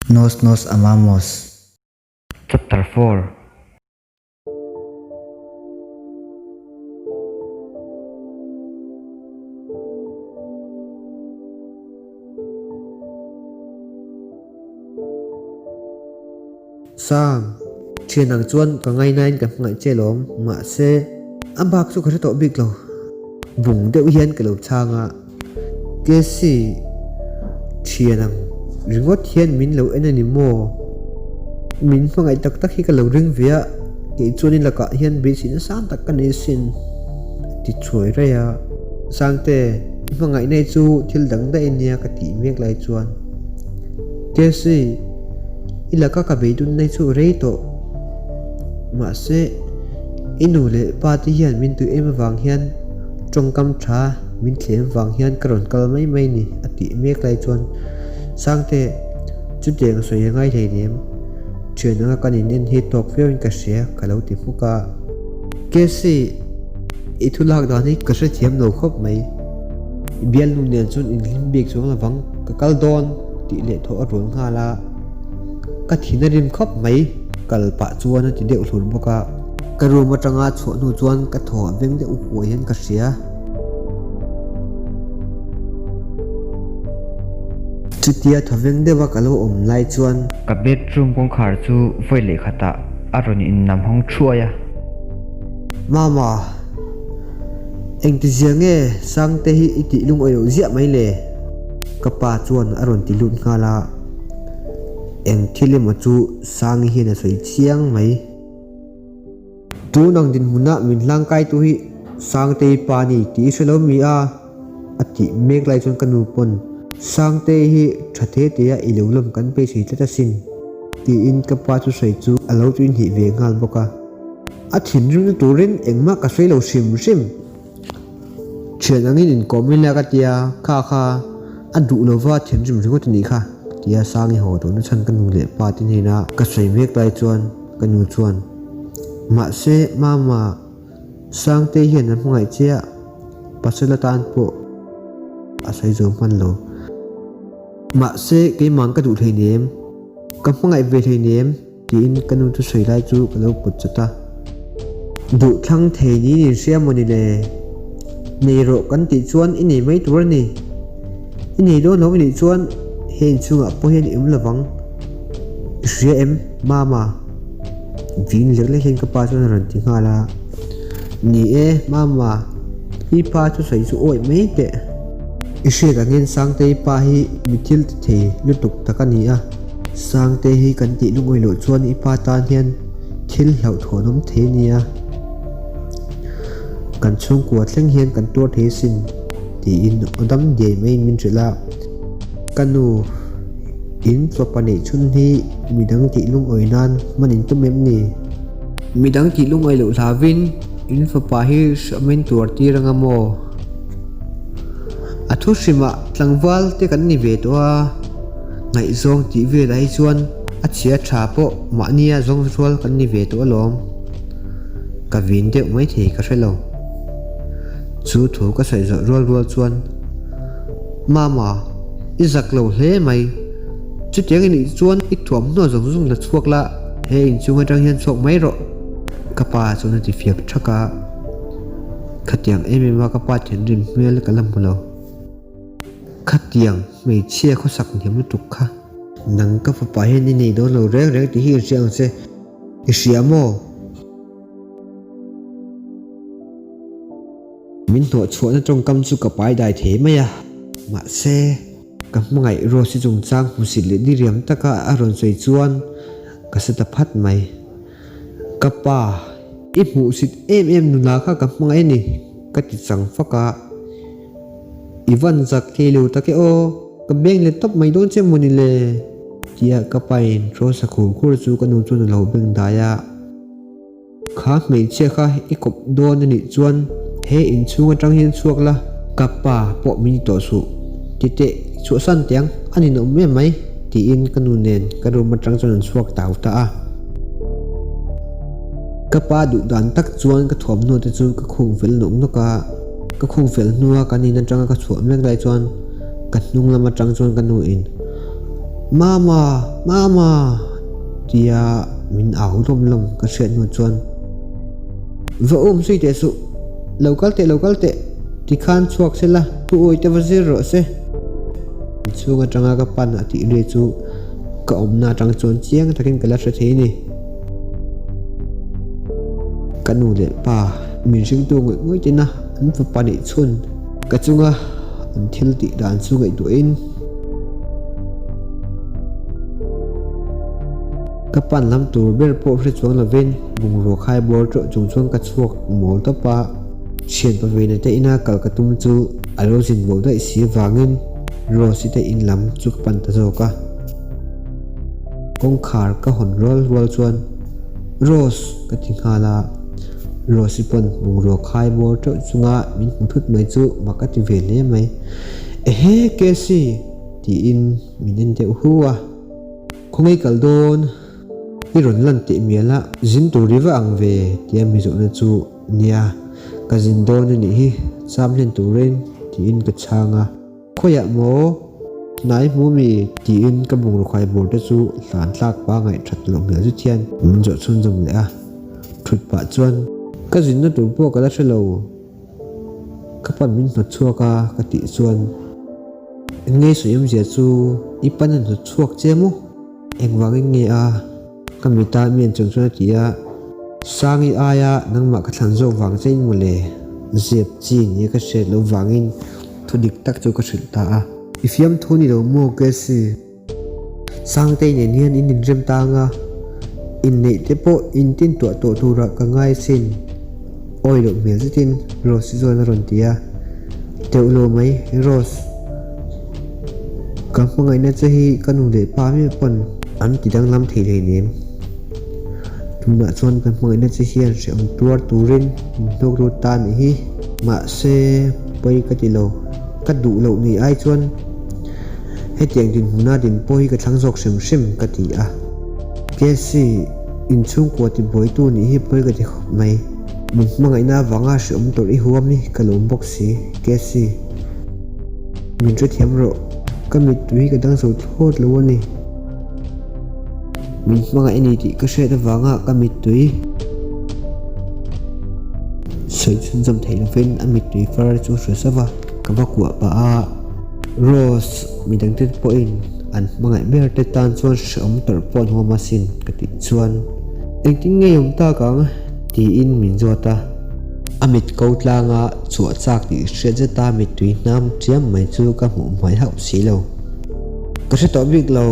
Nos nos amamos. Chapter 4. Sang thiên ang chuan ka ngai nain ka ngai chelom ma se ambak chu ka to big lo bung deuh hian ka lo changa ke si thiên ang ringot hian min lo enani mo min fangai tak tak hi ka lo ring via ke chuanin laka hian bi sin san tak ka ni sin ti choi ra ya sang te fangai nei chu thil dang da enia ka ti mek lai chuan ke si ilaka ka beidun nei chu rei to ma se inule pati hian min tu em wang hian tongkam tha min thlem wang hian karon kal mai mai ni ati mek lai chuan sangte chu teng soi ngai thei nem chena ka ni nen hi tok fein ka sia kalau ti fuka kesi ithulak da ni ka se thiam no khop mai bial nu nen chun in limbik chung lawang ka kal don ti le tho arul nga la ka thina rim khop mai kal pa chuan ti deuh hlur boka ka room atanga chho nu chuan ka tho veng de upo hian ka sia chutia thoveng dewa kalo om lai chuan Ka bedroom kong khar chu voi le khata aron in nam hong thuaya. mama eng ti ziange sang te hi iti lung oyo zia mai le ka pa chuan aron ti lut nga la eng thilem chu sang hi na soi chiang mai tu nang din huna min lang kai tu hi sang te pa ni ti selo mi a ati mek lai chon kanu pon sang te hi thathe te ya ilolom kan pe sei ta sin ti in ka pa chu sei chu alo tu in hi ve ngal boka a thin ru tu rin engma ka sei lo sim sim chen angin in komila ka tia kha kha adu lova thin rim ringot ni kha tia sangi ho to na chan kanu le pa tin hina ka sei mek lai chuan kanu chuan ma se mama sang te hian na ngai chia pasala tan po asai zo man lo ma se ke mang ka du thei nem ka ngai ve thei nem tin kanu tu sei lai chu ka lo put chata du thang thei ni ni sia moni le nei ro kan ti chuan ini mai tur ni ini do no ni chuan hen chunga po hen im lawang ria em mama vin le hen ka pa chuan ran ti ngala ni e mama hi pa chu sei chu oi mai te ise ka ngin sang te pa hi mithil the lutuk takani a sang te hi kan ti lungoi lo chuan i pa tan hian thil hlau thonom the nia kan chung kwa thleng hian kan tur the sin ti in odam de mai min rila kanu in chopani chun hi midang ti lung oinan manin tumem ni midang ti lung oi lo lavin in fa pa hi samin tur ti rangamo athu sima tlangwal te kan ni ve to a ngai zong ti ve lai chuan a chia tha po ma nia zong rol kan ni ve to lom ka vin de mai the ka hrelo chu thu ka sai zo rol rol chuan mama izak lo hle mai chu tiang ni chuan i thuam no zong zong la chuak la he in chunga tang hian chok mai ro ka pa chuna ti fiak thaka khatiang eme ma ka pa then rin mel kalam lo khatiang mei chia kho sak niam tuk kha nang ka fa pa hen ni nei do lo reng reng ti hi riang se isiamo min to chuan trong kam chu ka pai dai the maya ma se ka mangai ro si chung chang hu si le ni riam taka aron soi chuan ka sa ta phat mai ka pa i mu sit em nu na kha ka mangai ni ka ti chang faka ivan zak thelu take o ka beng le top mai don che muni le tia ka pain ro sa khu khur chu ka nu chu na lo beng da ya kha mei che kha i kop don ni chuan he in chunga tang hian chuak la ka pa po mi to su ti te chu san tiang ani no me mai ti in ka nu nen ka ro ma tang chon chuak taw ta a ka pa du dan tak chuan ka thom no te chu ka khung vel nok no ka khung vel nuwa ka ni na tang ka chuam leng lai chuan ka hnung lama tang chuan ka nu in mama tia min ảo lom ka hriat nu chuan va sui te su local te ti khan chuak sela tu oi te vazir ro se chunga tanga ka pan ati re chu ka omna tang chon chiang takin kala hre the ni kanu le pa min sing tu ngoi tina an fa pani chun ka chunga an thil ti dan chu ngai tu in ka pan lam tur ber po hre chuang la ven bung ro khai bor tro chung chuang ka chuak mol ta pa chen pa ve na te ina kal ka tum chu alo jin bo da si wangin ro si te in lam chu pan ta zo ka kong khar ka hon rol wal chuan rose ka tinghala rosi pon bung ro khai bor tro chunga min phut mai chu makati ve le mai he ke si ti in minin te huwa khongai kal don iron lan te miala zin tu riwa ang ve tia mi zo na chu nia ka zin don ni hi sam len tu ren ti in ka changa khoya mo nai mu mi ti in ka bung ro khai bor te chu hlan tlak pa ngai that lo me chu thian min zo chun jong le a thut pa chuan ka zin na tur po ka la thelo ka pan min no chuaka ka ti chuan nge suyam je chu ipan an chuak chemu engwang nge a kamita mian chung chuna tia sangi aya nangma ka thlan zo wang chein mule zep chi ni ka she lo wangin thudik tak chu ka thil ta a ifiam thuni lo mo ke si sang te ne nian in rem ta nga in nei te po in tin to ra ka ngai sin oi lo me zitin rose zo na ron tia te ulo mai rose ka ngai na chahi kanu de pa mi pon an tidang lam thei le nem tumna chon kan ngai na chi hian se om tuar turin nok ro ta ni hi ma se poi ka ti lo ka du lo ni ai chuan he tiang din huna din poi ka thlang jok sem ka ti a ke si in chung ko ti boi tu ni hi poi ka ti mai mun mangai na wanga se om tor i huam ni kalom box si ke si min chu thiam ro kamit tui ka dang so thot lo ni min mangai ni ti ka she da wanga kamit tui sei chun jam thei fen amit tui far chu hre sawa ka ba kwa pa a rose mi dang te po in an mangai ber te tan chuan se om tor pon ho masin ka ti chuan engting nge yom ta kang ti in min zota amit kautlanga chuwa chak ti hre je ta mi tui nam chiam mai chu ka mu mai hau si lo ka se to big lo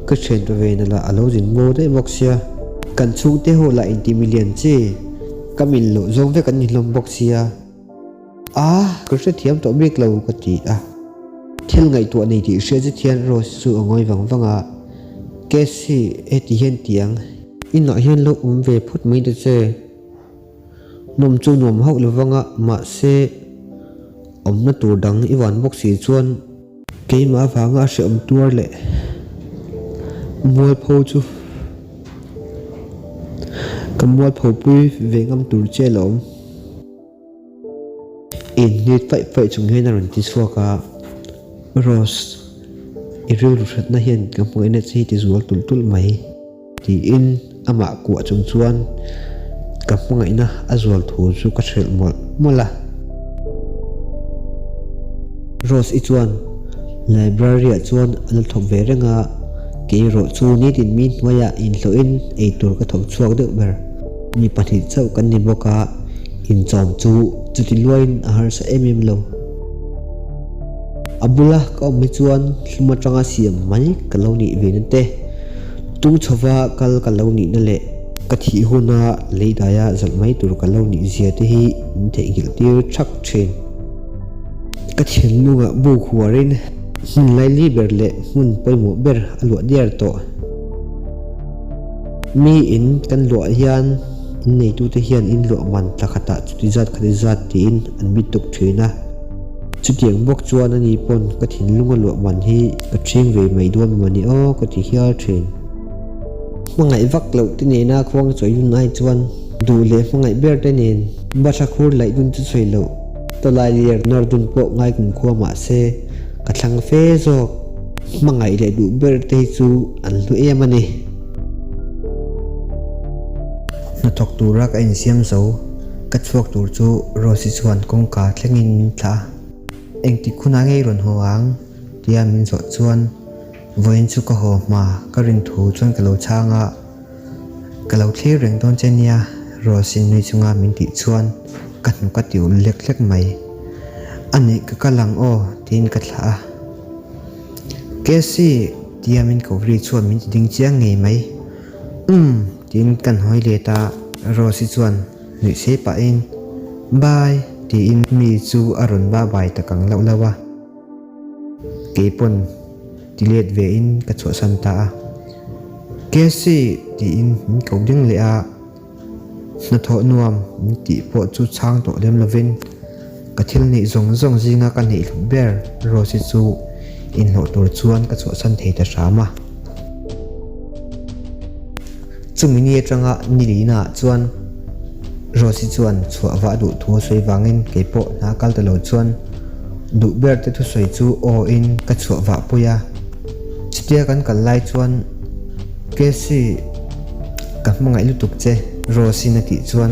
ka chen to ve na la alo jin mo de boxia kan chung te ho la in ti million che kamin lo zong ve kan ni lom boxia ka se thiam to big lo ka ti a thil ngai to nei ti hre je thian ro su ngoi wanga ke si e ti hen tiang in na hian lo ve phut mai de che nom chu nom hau lo wanga ma se om na tur dang iwan box si chuan ke ma wanga se om tuar le mual pho chu kamual pho pui ve ngam tur che lom in nit fai chung he na ron ti suaka rose iril rusat na hian kamuai na chi ti zual tul mai ti in ama ku chung chuan kamungai na azwal thu chu ka threl mola rose i chuan library a chuan al thok ve renga ke ro chu ni tin min waya in lo in ei tur ka thok chuak de ber mi pathi chau kan ni boka in chom chu chuti loin a har sa emem lo abula ka mi chuan hluma tanga siam mai kaloni venante tu chowa kal kaloni na le kathi huna leidaya zalmai tur kaloni zia te hi inte gil tir thak thin kathin lunga bu khuarin hun lai li ber le hun poimo ber alwa diar to mi in kan lo hian in nei tu te hian in lo man takhata chuti zat tin an mi tuk thina chutiang bok chuan ani pon kathin lunga lo man hi ka thing ve mai don mani o ka ti hiar thin mangai vak lo ti ne na khwang choi nai chuan du le mangai ber te nen ba tha khur lai dun chu choi lo to lai ler nor dun po ngai kum khwa ma se ka thlang fe zo mangai le du ber te chu an lu em ani na thok tura ka in siam zo ka chuak tur chu Rosie chuan kong ka thlengin thla engti khuna ngei ron hoang tia min zo chuan voin chu ka ho ma ka rin thu chuan ka lo changa ka lo thlir reng don chenia Rosie nei chunga min ti chuan ka hnu ka tiu lek mai ani ka kalang o tin ka thla kesi tia min ko ri chuan min ding chiang ngei mai tin kan hoi le ta Rosie chuan ni se pa in bye ti in mi chu aron ba bai ta kang lo lawa ke pon ti let ve in ka chu san ta kesi ti in min ko ding le a na tho nuam ni ti po chu chang to lem lovin ka thil ni zong zinga ka nei ber Rosie chu in lo tur chuan ka chu san thei ta sama chumi ni atanga ni lina chuan Rosie chuan chua wa du thu soi wangin ke po na kal ta lo chuan du ber te thu soi chu o in ka chua wa puya chitia kan kal lai chuan kesi ka mangai lu tuk che Rosie na ti chuan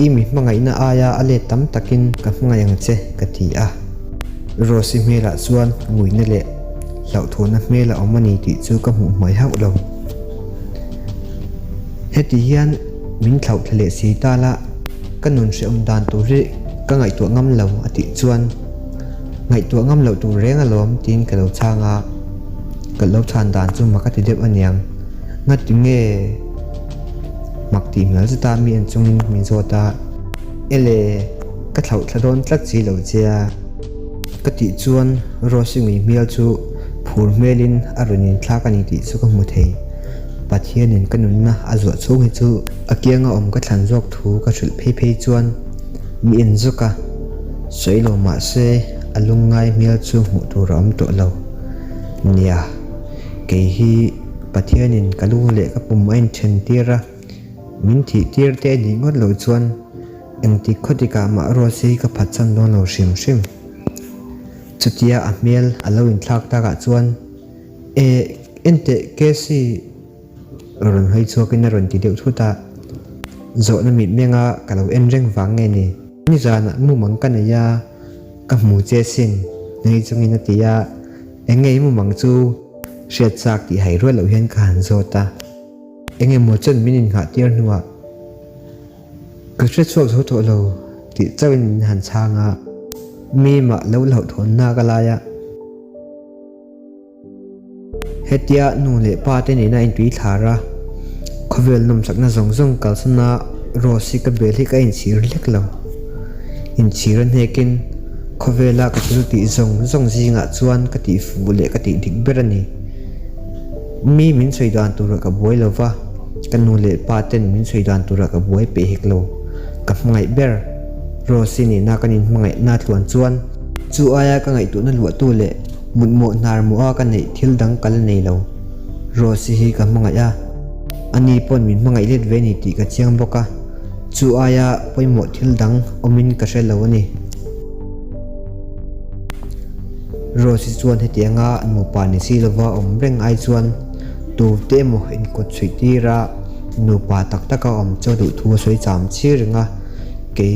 imi mangai na aya ale tam takin ka mangai ang che ka ti a Rosie mela chuan ngui na le lau thona mela omani ti chu ka mu mai hau lo heti hian min thlau thle si ta la kanun se dan tu ri ka ngai tu ngam lo ati chuan ngai tu ngam lo tu reng alom tin ka lo changa ka lo chan dan chu ma ka ti dep aniang ngat ti nge mak ti ngal ta mi an chung min zo ta ele ka thlau thladon tlak chi lo chia ka ti chuan Rosie ngi mial chu phur melin arunin thla ka ni ti chu ka mu thei pathianin kanun na azwa chungi chu akianga om ka thlan jok thu ka thul phei chuan mi en zoka soilo ma se alungai mial chu mu tu ram to lo nia ke hi pathianin kalu le ka pum ain chen tira min thi tir te ni ngot lo chuan engti khotika ma Rosie ka phatchan don lo shim chutia a mial aloin thlak ta ka chuan ente kesi ron hoi chuakin ron ti deuh thuta zo na mi menga kalo en reng wang nge ni ni zana mu mang kan ya ka mu che sin nei chungin na tia engei mu mang chu shet chak ti hai ro lo hian ka han zo ta enge mo chen minin ha tir nuwa ka shet chuak zo to lo ti chawin han changa mi ma lo thon na ka la ya hetia nu le pa te ni na in tui thara khovel num sakna zong kal sana Rosie ka beli ka in chir lek lo in chiran hekin khovela ka tu ti zong zinga chuan ka ti fu le ka ti dik berani mi min soidan tur ka boi lova kan nu le pa ten min soidan tur ka boi pe hek lo ka ngai ber Rosie ni na kanin mangai na tluan chuan chu aya ka ngai tu na lu tu le mun mo nar mo a ka nei thil dang kal nei lo Rosie hi ka mangai a ani pon min mangai let ve ni ti ka chiang boka chu aya poimo thil dang omin ka hre lo ani Rosie chuan hetianga nu pa ni silova om reng ai chuan tu te mo in ko chui tira nu pa tak taka om cho du thu soi cham chi ringa ke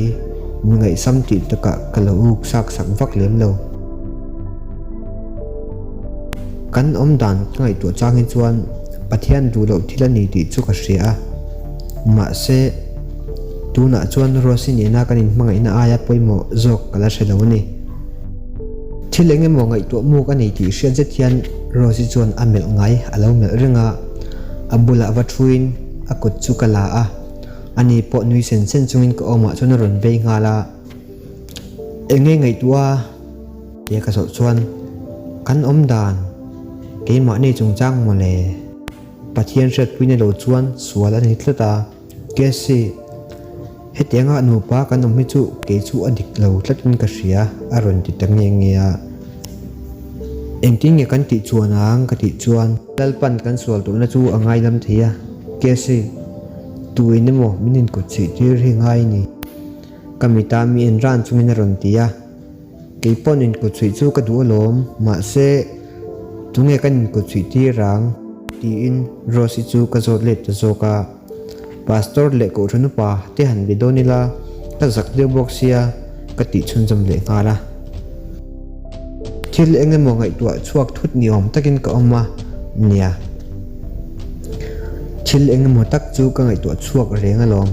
ngai sam ti taka kalo uk sak vak lem lo kan om dan ngai tu changin chuan pathian du lo thilani ti chu ka hria ma se tuna chuan Rosie ni na kanin mangai na aya poimo zok kala hre lo ni thilenge mo ngai tu mu ka nei ti hrian che thian Rosie chuan amel ngai alo mel ringa abula wa thuin akut chu kala a ani po nui sen chungin ko oma chuna ron vei ngala enge ngai tua ye ka so chuan kan om dan ke ma nei chung chang mo le pathian ret puine lo chuan sual ani thlata kesi hetianga nu pa kan om hi chu ke chu adik lo tlatin ka hria aron ti tang nge engting nge kan ti chuanang ka ti chuan lalpan kan sual tu na chu angai lam thia kesi tuine mo minin ko chi tir hi ngai ni kamita mi en ran chungin ron tia ke ponin ko chui chu ka du lom ma se tunge kan ko chui ti rang ti in Rosie chu ka zot let ta zoka pastor le ko thunu pa te han bi donila ka zak de boxia ka ti chun jam le ngara thil engemaw ngai tua chuak thut ni om takin ka oma nia thil engemaw tak chu ka ngai tua chuak renga lom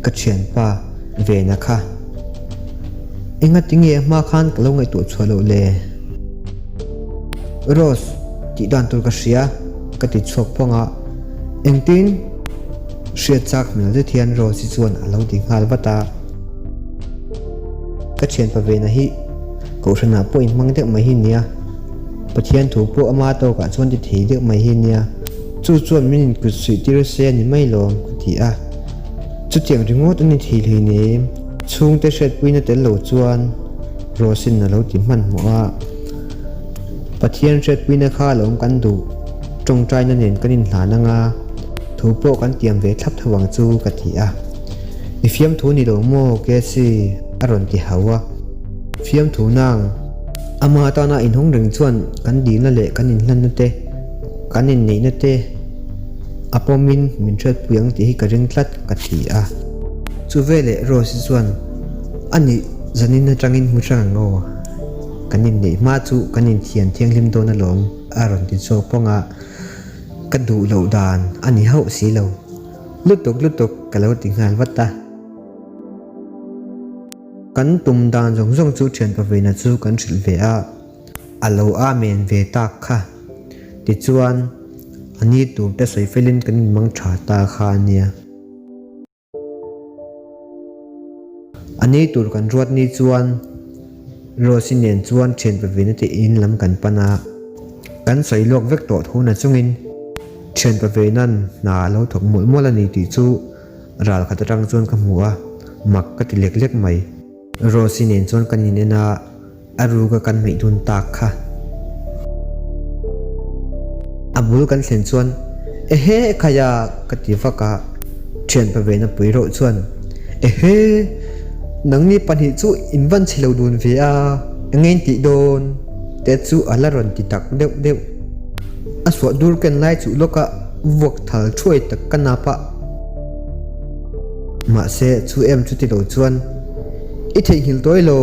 ka thian pa ve na kha enga tinge ma khan ka lo ngai tua chhualo le Rose ti dan tur ka sia ka ti chuak ponga engtin sia chak mel de thian Rose chuan alo ding hal bata ka thian pa ve na hi ko thana po in mang de mai hi nia pathian thu po ama to ka chuan ti thei de mai hi nia chu chuan min ku sui tir se ni mai lom ku ti a chu tiang ringot ani thei hlei ne chung te shet puina tel lo chuan Rosin na lo ti man mo a pathian shet puina kha lom kan du tong trai na nen kanin hla na nga thu po kan tiam ve thlap thawang chu ka ti a ifiam thu ni lo mo ke si aron ti hawa fiam thu nang ama ta na in hong ring chuan kan di na le kan in hlan na te kan in nei na te apomin min thret puyang ti hi ka ring tlat ka thi a chu vele Rose chuan ani zanin na tangin mu tang ngo kan in nei ma chu kan in thian thiang lim do na lom aron ti chok ponga ka du lo dan ani hau si lo lutuk ka lo tingal wata kan tum dan zong zong chu thian pa ve na chu kan thil ve a alo a men ve tak kha ti chuan ani tur te soi felin kan mang tha ta kha nia ani tur kan ruat ni chuan Rosie nen chuan thian pa ve na te in lam kan pana kan soi lok vek to thuna chungin thian pa ve nan na lo thok mol mol ani ti chu ral khat rang chuan ka hmuwa mak ka ti lek lek mai Rosie nen chuan kan in na aru ka kan mei dun tak kha abul kan thlen chuan ehe khaya ka ti vaka thian pa ve na pui ro chuan ehe nang ni pan hi chu in van chilo dun ve a ngain ti don te chu alaron ti tak deuh deuh aswa dur ken lai chu loka vok thal throi tak kana pa ma se chu em chu ti lo chuan i thei hil toy lo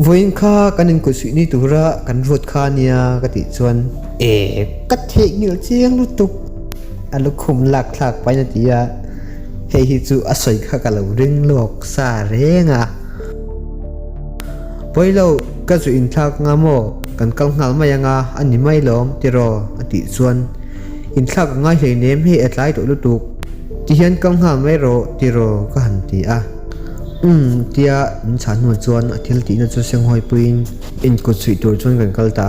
voin kha kanin ko sui ni tura kan rot kha nia ka ti chuan e ka thei ngil chiang lu tuk alu khum lak thlak pai na tia hei hi chu asoi kha ka lo ring lok sa renga poilo ka chu in thak nga mo kan kal ngal mai anga ani mai lom tiro ati chuan in thak nga hlei nem hi atlai to lu tuk ti hian kal ngal mai ro tiro ka han ti a tia chan nu chuan athil ti na chu seng hoi puin in ko chui tur chuan kan kal ta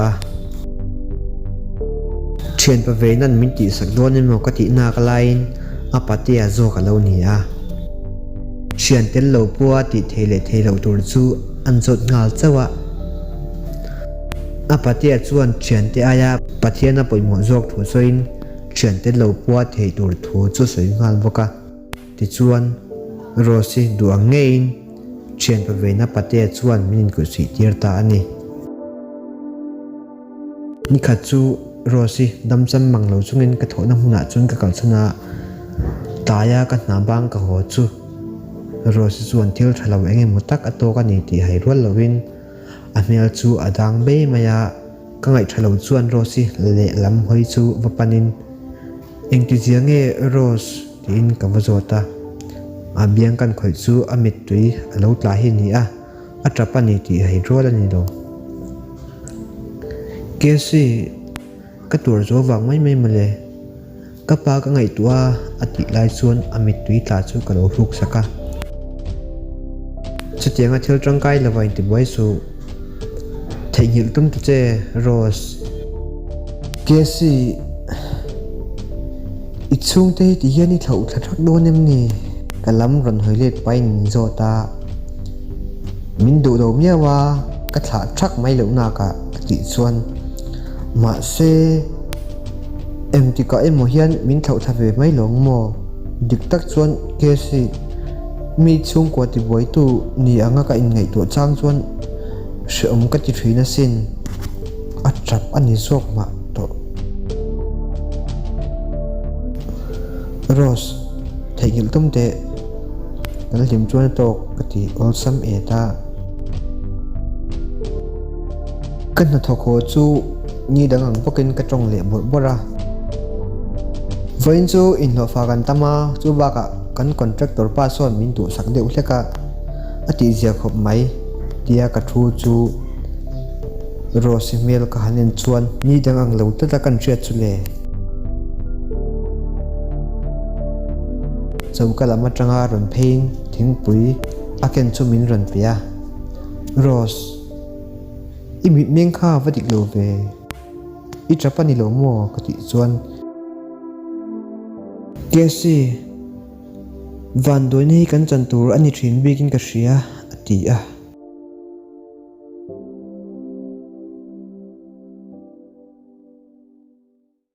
thian pa ve nan min ti sak don ni mo ka ti na ka lain apatia zo ka lo ni a thian tel lo puwa ti theile theilo tur chu an zot ngal chawa apatia chuan thian te aya pathian a poimo zok thu soin thian tel lo puwa thei tur thu chu soi ngal boka ti chuan Rosie du angein thian pa ve na pate chuan min ku si tir ta ani ni kha chu Rosie dam cham mang lo chungin ka thona huna chun ka kal chana taya ka na bang ka ho chu Rosie chuan thil thalo enge mutak ato ka ni ti hai rol lovin a mel chu adang be maya ka ngai thalo chuan Rosie le lam hoi chu vapanin engti jiange Rose tin ka wazota abiang kan khoi chu amit tui alo tla hi ni a atrapani ti hai rol ani do kesi ka tur zo wang mai mai male ka pa ka ngai tua ati lai chuan amit tui tla chu ka lo hruk saka chutianga thil tangkai lawai ti boy su theingil tum tu che Rose kesi ichung te ti hian i thau thak donem ni kalam ron hoilet pain zota min du do miawa ka thla thak mai lo na ka ti chuan ma se em ti ka emo hian min thau thave mai long mo dik tak chuan ke si mi chung ko ti boi tu ni anga ka in ngai to chang chuan se ka ti thina sin trap ani zok ma to Rose thaigil tumte kal lim chuan tok kati olsam eta kan na thokho chu ni dangang pokin ka tong le bora voin chu in lo fa kan tama chu ba ka kan contractor pa son min tu sak deuh hleka ati zia khop mai tia ka thu chu Rose mel ka hanen chuan ni dangang lo ta kan ria chu le chawkala matanga ron phein thingpui aken chu min ron pia Rose imi meng kha vadik lo ve I trapani lo mo kati chuan kesi van doi nei kan chan tur ani thin bikin ka hria ati a